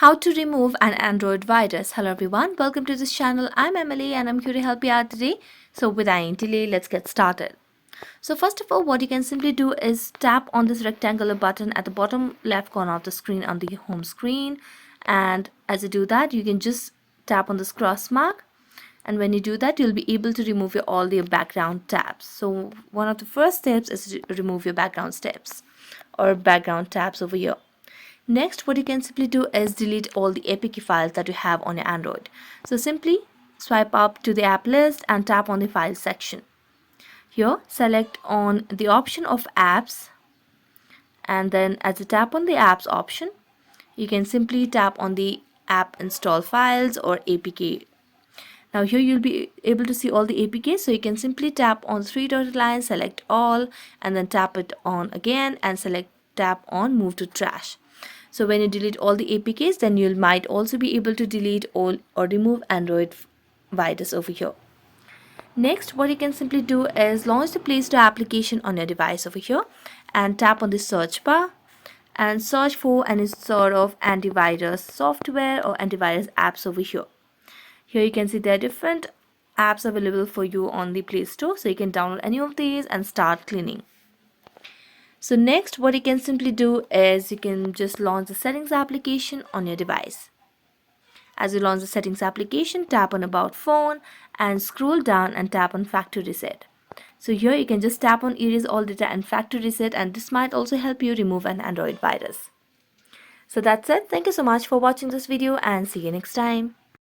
How to remove an Android virus. Hello everyone, welcome to this channel. I'm Emily and I'm here to help you out today. So without any delay, let's get started. So first of all, what you can simply do is tap on this rectangular button at the bottom left corner of the screen on the home screen. And as you do that, you can just tap on this cross mark. And when you do that, you'll be able to remove all the background tabs. So one of the first steps is to remove your background steps or background tabs over here. Next, what you can simply do is delete all the APK files that you have on your Android. So simply swipe up to the app list and tap on the file section. Here, select on the option of apps, and then as you tap on the apps option, you can simply tap on the app install files or APK. Now here you'll be able to see all the APKs, so you can simply tap on the three dotted line, select all, and then tap it on again and tap on move to trash. So when you delete all the APKs, then you might also be able to delete all or remove Android virus over here. Next, what you can simply do is launch the Play Store application on your device over here and tap on the search bar and search for any sort of antivirus software or antivirus apps over here. Here you can see there are different apps available for you on the Play Store, so you can download any of these and start cleaning. So next, what you can simply do is you can just launch the settings application on your device. As you launch the settings application, tap on about phone and scroll down and tap on factory reset. So here you can just tap on erase all data and factory reset, and this might also help you remove an Android virus. So that's it. Thank you so much for watching this video and see you next time.